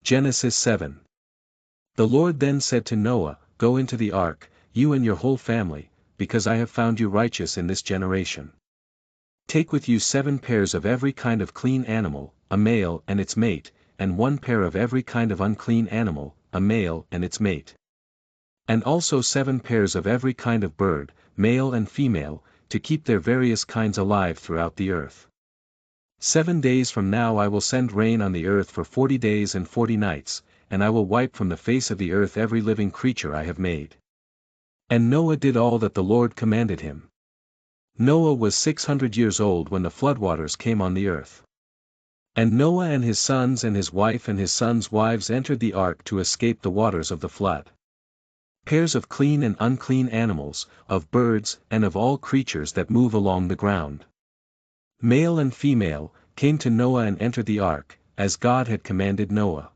Genesis 7. The Lord then said to Noah, Go into the ark, you and your whole family, because I have found you righteous in this generation. Take with you 7 pairs of every kind of clean animal, a male and its mate, and 1 pair of every kind of unclean animal, a male and its mate. And also 7 pairs of every kind of bird, male and female, to keep their various kinds alive throughout the earth. 7 days from now I will send rain on the earth for 40 days and 40 nights, and I will wipe from the face of the earth every living creature I have made. And Noah did all that the Lord commanded him. Noah was 600 years old when the floodwaters came on the earth. And Noah and his sons and his wife and his sons' wives entered the ark to escape the waters of the flood. Pairs of clean and unclean animals, of birds and of all creatures that move along the ground, male and female, came to Noah and entered the ark, as God had commanded Noah.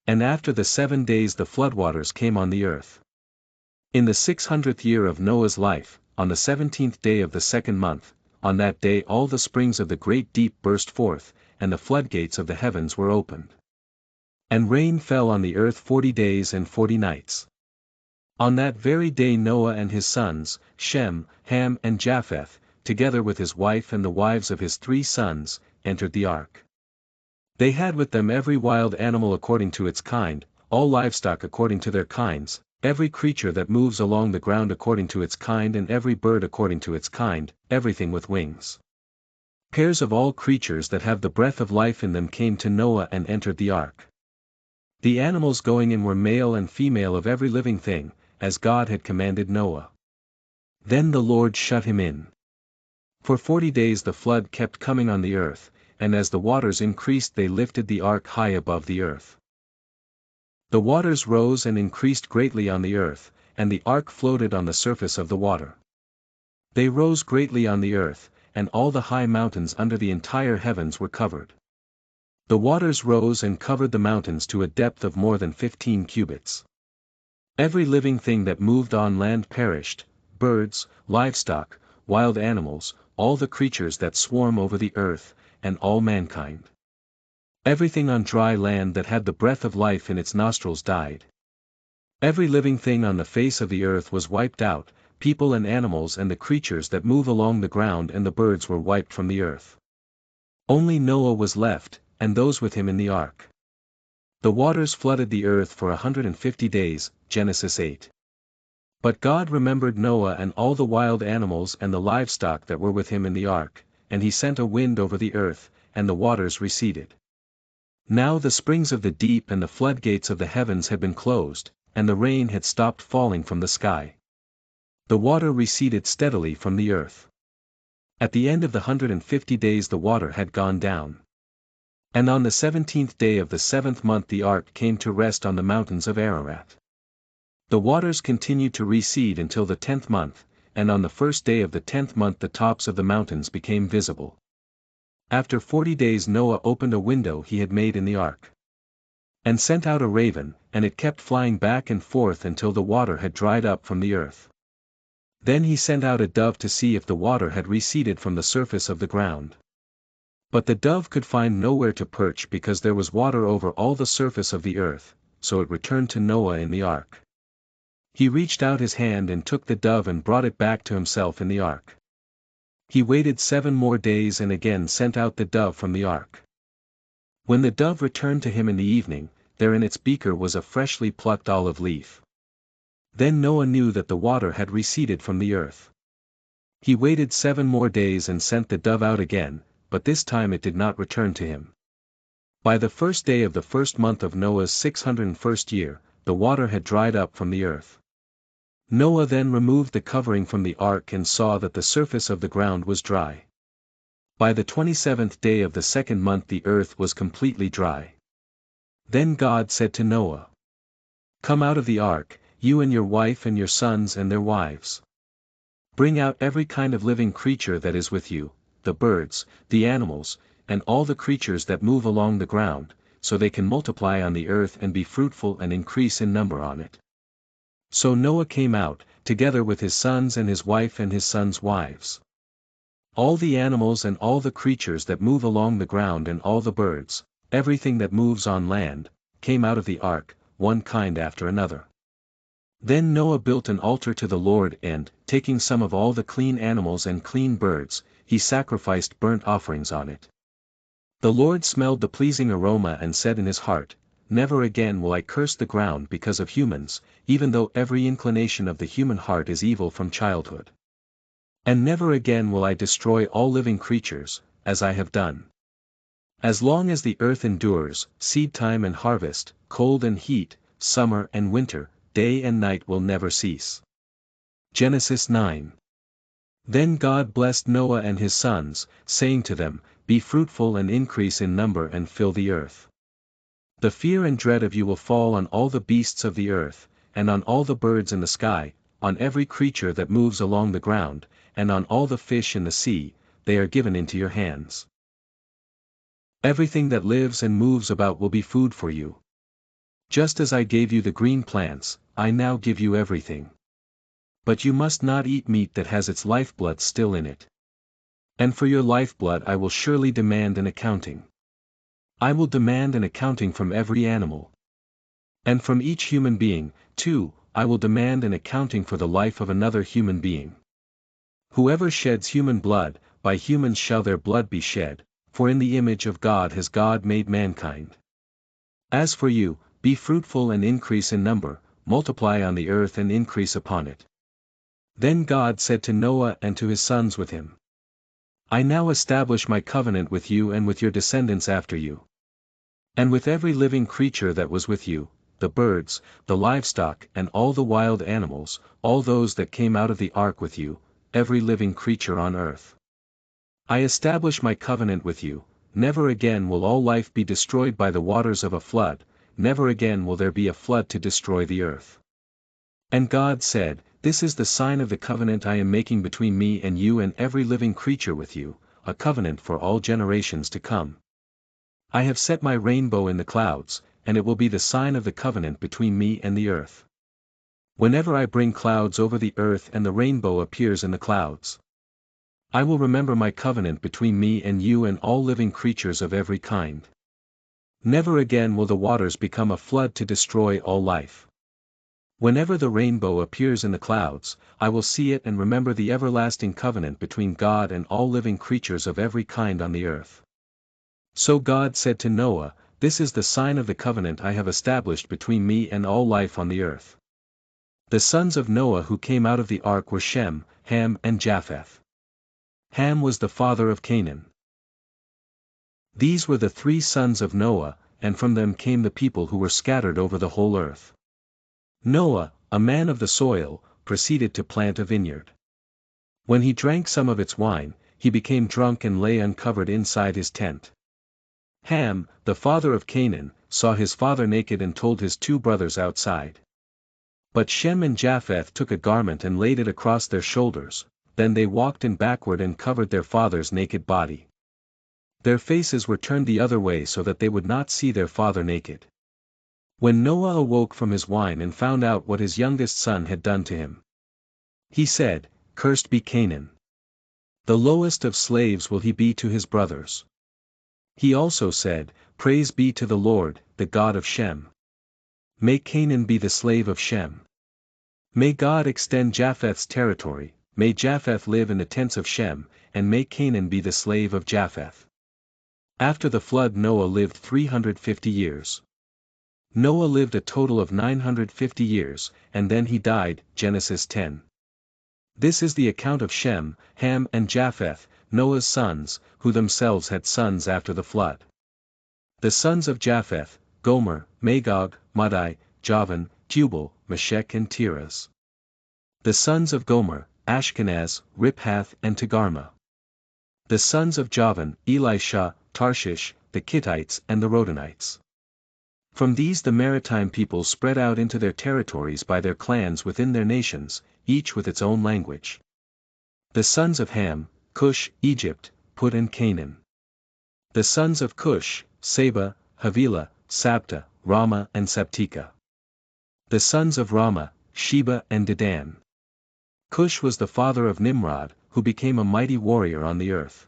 And after the 7 days the floodwaters came on the earth. In the 600th year of Noah's life, on the 17th day of the 2nd month, on that day all the springs of the great deep burst forth, and the floodgates of the heavens were opened. And rain fell on the earth 40 days and 40 nights. On that very day Noah and his sons, Shem, Ham and Japheth, together with his wife and the wives of his 3 sons, entered the ark. They had with them every wild animal according to its kind, all livestock according to their kinds, every creature that moves along the ground according to its kind and every bird according to its kind, everything with wings. Pairs of all creatures that have the breath of life in them came to Noah and entered the ark. The animals going in were male and female of every living thing, as God had commanded Noah. Then the Lord shut him in. For 40 days the flood kept coming on the earth, and as the waters increased they lifted the ark high above the earth. The waters rose and increased greatly on the earth, and the ark floated on the surface of the water. They rose greatly on the earth, and all the high mountains under the entire heavens were covered. The waters rose and covered the mountains to a depth of more than 15 cubits. Every living thing that moved on land perished, birds, livestock, wild animals, all the creatures that swarm over the earth, and all mankind. Everything on dry land that had the breath of life in its nostrils died. Every living thing on the face of the earth was wiped out, people and animals and the creatures that move along the ground and the birds were wiped from the earth. Only Noah was left, and those with him in the ark. The waters flooded the earth for 150 days, Genesis 8. But God remembered Noah and all the wild animals and the livestock that were with him in the ark, and he sent a wind over the earth, and the waters receded. Now the springs of the deep and the floodgates of the heavens had been closed, and the rain had stopped falling from the sky. The water receded steadily from the earth. At the end of the 150 days the water had gone down. And on the 17th day of the 7th month the ark came to rest on the mountains of Ararat. The waters continued to recede until the 10th month, and on the first day of the 10th month the tops of the mountains became visible. After 40 days Noah opened a window he had made in the ark, and sent out a raven, and it kept flying back and forth until the water had dried up from the earth. Then he sent out a dove to see if the water had receded from the surface of the ground. But the dove could find nowhere to perch because there was water over all the surface of the earth, so it returned to Noah in the ark. He reached out his hand and took the dove and brought it back to himself in the ark. He waited 7 more days and again sent out the dove from the ark. When the dove returned to him in the evening, there in its beaker was a freshly plucked olive leaf. Then Noah knew that the water had receded from the earth. He waited 7 more days and sent the dove out again, but this time it did not return to him. By the first day of the 1st month of Noah's 601st year, the water had dried up from the earth. Noah then removed the covering from the ark and saw that the surface of the ground was dry. By the 27th day of the 2nd month the earth was completely dry. Then God said to Noah, Come out of the ark, you and your wife and your sons and their wives. Bring out every kind of living creature that is with you, the birds, the animals, and all the creatures that move along the ground, so they can multiply on the earth and be fruitful and increase in number on it. So Noah came out, together with his sons and his wife and his sons' wives. All the animals and all the creatures that move along the ground and all the birds, everything that moves on land, came out of the ark, one kind after another. Then Noah built an altar to the Lord and, taking some of all the clean animals and clean birds, he sacrificed burnt offerings on it. The Lord smelled the pleasing aroma and said in his heart, "Never again will I curse the ground because of humans, even though every inclination of the human heart is evil from childhood. And never again will I destroy all living creatures, as I have done. As long as the earth endures, seedtime and harvest, cold and heat, summer and winter, day and night will never cease." Genesis 9. Then God blessed Noah and his sons, saying to them, "Be fruitful and increase in number and fill the earth. The fear and dread of you will fall on all the beasts of the earth, and on all the birds in the sky, on every creature that moves along the ground, and on all the fish in the sea, they are given into your hands. Everything that lives and moves about will be food for you. Just as I gave you the green plants, I now give you everything. But you must not eat meat that has its lifeblood still in it. And for your lifeblood I will surely demand an accounting. I will demand an accounting from every animal. And from each human being, too, I will demand an accounting for the life of another human being. Whoever sheds human blood, by humans shall their blood be shed, for in the image of God has God made mankind. As for you, be fruitful and increase in number, multiply on the earth and increase upon it." Then God said to Noah and to his sons with him, "I now establish my covenant with you and with your descendants after you. And with every living creature that was with you, the birds, the livestock and all the wild animals, all those that came out of the ark with you, every living creature on earth. I establish my covenant with you, never again will all life be destroyed by the waters of a flood, never again will there be a flood to destroy the earth." And God said, "This is the sign of the covenant I am making between me and you and every living creature with you, a covenant for all generations to come. I have set my rainbow in the clouds, and it will be the sign of the covenant between me and the earth. Whenever I bring clouds over the earth and the rainbow appears in the clouds, I will remember my covenant between me and you and all living creatures of every kind. Never again will the waters become a flood to destroy all life. Whenever the rainbow appears in the clouds, I will see it and remember the everlasting covenant between God and all living creatures of every kind on the earth." So God said to Noah, "This is the sign of the covenant I have established between me and all life on the earth." The sons of Noah who came out of the ark were Shem, Ham and Japheth. Ham was the father of Canaan. These were the 3 sons of Noah, and from them came the people who were scattered over the whole earth. Noah, a man of the soil, proceeded to plant a vineyard. When he drank some of its wine, he became drunk and lay uncovered inside his tent. Ham, the father of Canaan, saw his father naked and told his 2 brothers outside. But Shem and Japheth took a garment and laid it across their shoulders, then they walked in backward and covered their father's naked body. Their faces were turned the other way so that they would not see their father naked. When Noah awoke from his wine and found out what his youngest son had done to him, he said, "Cursed be Canaan. The lowest of slaves will he be to his brothers." He also said, "Praise be to the Lord, the God of Shem. May Canaan be the slave of Shem. May God extend Japheth's territory, may Japheth live in the tents of Shem, and may Canaan be the slave of Japheth." After the flood Noah lived 350 years. Noah lived a total of 950 years, and then he died, Genesis 10. This is the account of Shem, Ham and Japheth, Noah's sons, who themselves had sons after the flood. The sons of Japheth, Gomer, Magog, Madai, Javan, Tubal, Meshech and Tiras. The sons of Gomer, Ashkenaz, Riphath and Togarmah. The sons of Javan, Elisha, Tarshish, the Kittites and the Rodanites. From these the maritime peoples spread out into their territories by their clans within their nations, each with its own language. The sons of Ham, Cush, Egypt, Put and Canaan. The sons of Cush, Seba, Havilah, Sabta, Rama and Sabteka. The sons of Rama, Sheba and Dedan. Cush was the father of Nimrod, who became a mighty warrior on the earth.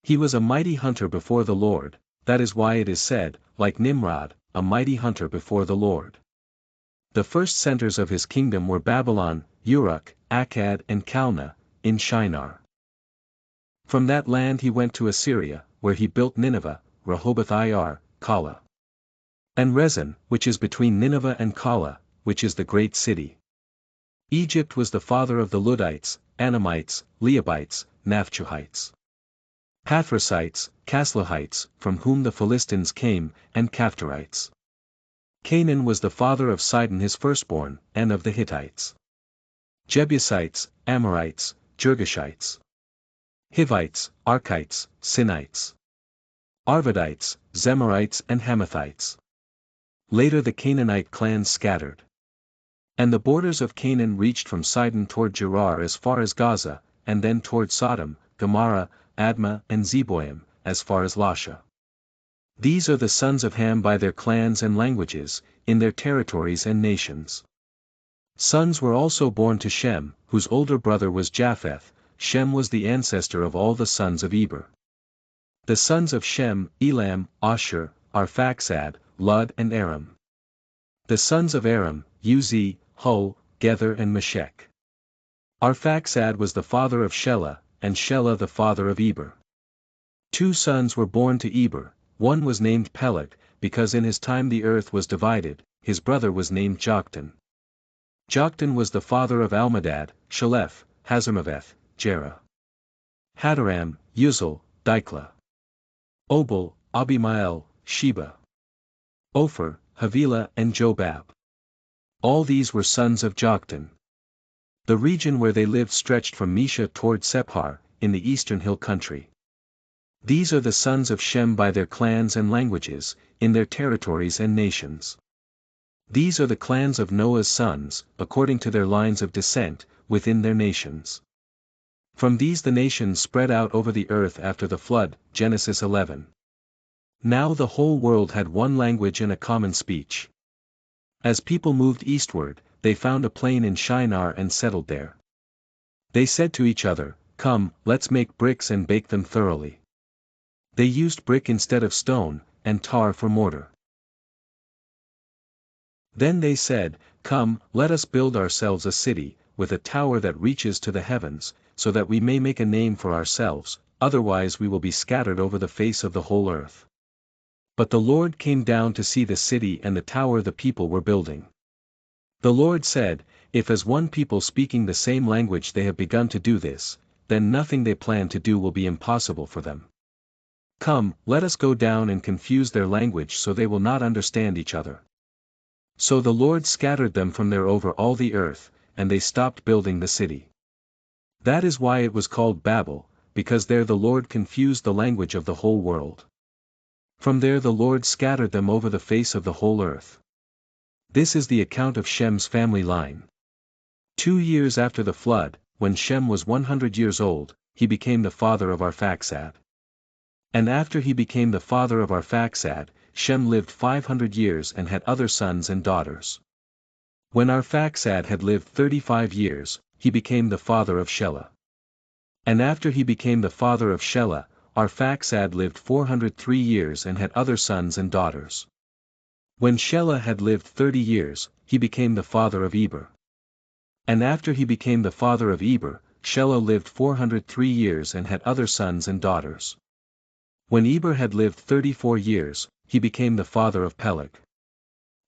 He was a mighty hunter before the Lord, that is why it is said, like Nimrod, a mighty hunter before the Lord. The first centers of his kingdom were Babylon, Uruk, Akkad and Calneh, in Shinar. From that land he went to Assyria, where he built Nineveh, Rehoboth-ir, Calah, and Rezin, which is between Nineveh and Calah, which is the great city. Egypt was the father of the Ludites, Anamites, Leabites, Naphtuhites, Pathrusites, Casluhites, from whom the Philistines came, and Caphtorites. Canaan was the father of Sidon his firstborn, and of the Hittites, Jebusites, Amorites, Girgashites, Hivites, Archites, Sinites, Arvadites, Zemarites and Hamathites. Later the Canaanite clans scattered. And the borders of Canaan reached from Sidon toward Gerar as far as Gaza, and then toward Sodom, Gomorrah, Admah and Zeboim, as far as Lasha. These are the sons of Ham by their clans and languages, in their territories and nations. Sons were also born to Shem, whose older brother was Japheth. Shem was the ancestor of all the sons of Eber. The sons of Shem, Elam, Ashur, Arphaxad, Lud and Aram. The sons of Aram, Uzi, Hul, Gether and Meshech. Arphaxad was the father of Shelah, and Shelah the father of Eber. 2 sons were born to Eber, one was named Peleg, because in his time the earth was divided, his brother was named Joktan. Joktan was the father of Almadad, Shalef, Hazarmaveth, Jerah, Hadaram, Uzal, Diklah, Obal, Abimael, Sheba, Ophir, Havilah and Jobab. All these were sons of Joktan. The region where they lived stretched from Mesha toward Sephar, in the eastern hill country. These are the sons of Shem by their clans and languages, in their territories and nations. These are the clans of Noah's sons, according to their lines of descent, within their nations. From these the nations spread out over the earth after the flood, Genesis 11. Now the whole world had one language and a common speech. As people moved eastward, they found a plain in Shinar and settled there. They said to each other, "Come, let's make bricks and bake them thoroughly." They used brick instead of stone, and tar for mortar. Then they said, "Come, let us build ourselves a city, with a tower that reaches to the heavens, so that we may make a name for ourselves, otherwise we will be scattered over the face of the whole earth." But the Lord came down to see the city and the tower the people were building. The Lord said, "If as one people speaking the same language they have begun to do this, then nothing they plan to do will be impossible for them. Come, let us go down and confuse their language so they will not understand each other." So the Lord scattered them from there over all the earth, and they stopped building the city. That is why it was called Babel, because there the Lord confused the language of the whole world. From there the Lord scattered them over the face of the whole earth. This is the account of Shem's family line. 2 years after the flood, when Shem was 100 years old, he became the father of Arphaxad. And after he became the father of Arphaxad, Shem lived 500 years and had other sons and daughters. When Arphaxad had lived 35 years, he became the father of Shelah. And after he became the father of Shelah, Arphaxad lived 403 years and had other sons and daughters. When Shelah had lived 30 years, he became the father of Eber. And after he became the father of Eber, Shelah lived 403 years and had other sons and daughters. When Eber had lived 34 years, he became the father of Peleg.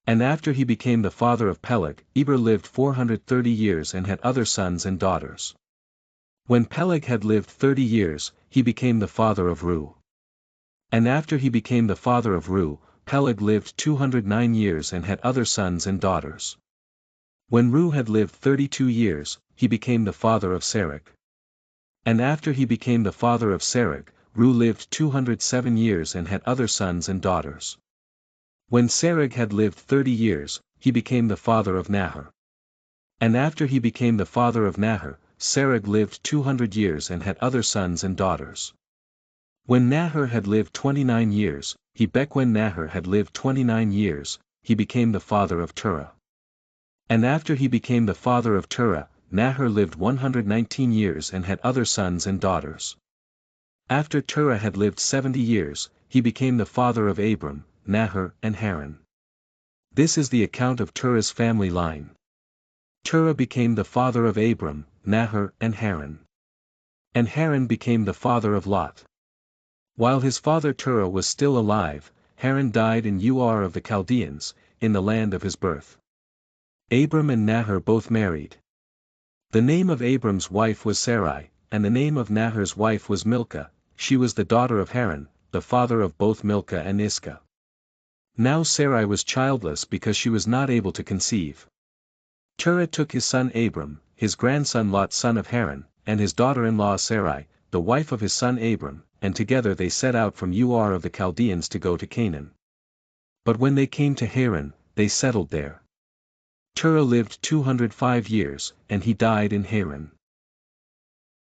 And after he became the father of Peleg, Eber lived 430 years and had other sons and daughters. When Peleg had lived 30 years, he became the father of Reu. And after he became the father of Reu, Peleg lived 209 years and had other sons and daughters. When Reu had lived 32 years, he became the father of Serach. And after he became the father of Serach, Reu lived 207 years and had other sons and daughters. When Serach had lived 30 years, he became the father of Nahor. And after he became the father of Nahor, Serach lived 200 years and had other sons and daughters. When Nahor had lived 29 years, when Nahor had lived 29 years, he became the father of Terah. And after he became the father of Terah, Nahor lived 119 years and had other sons and daughters. After Terah had lived 70 years, he became the father of Abram, Nahor and Haran. This is the account of Terah's family line. Terah became the father of Abram, Nahor, and Haran. And Haran became the father of Lot. While his father Terah was still alive, Haran died in Ur of the Chaldeans, in the land of his birth. Abram and Nahor both married. The name of Abram's wife was Sarai, and the name of Nahor's wife was Milcah. She was the daughter of Haran, the father of both Milcah and Iscah. Now Sarai was childless because she was not able to conceive. Terah took his son Abram, his grandson Lot son of Haran, and his daughter-in-law Sarai, the wife of his son Abram, and together they set out from Ur of the Chaldeans to go to Canaan. But when they came to Haran, they settled there. Terah lived 205 years, and he died in Haran.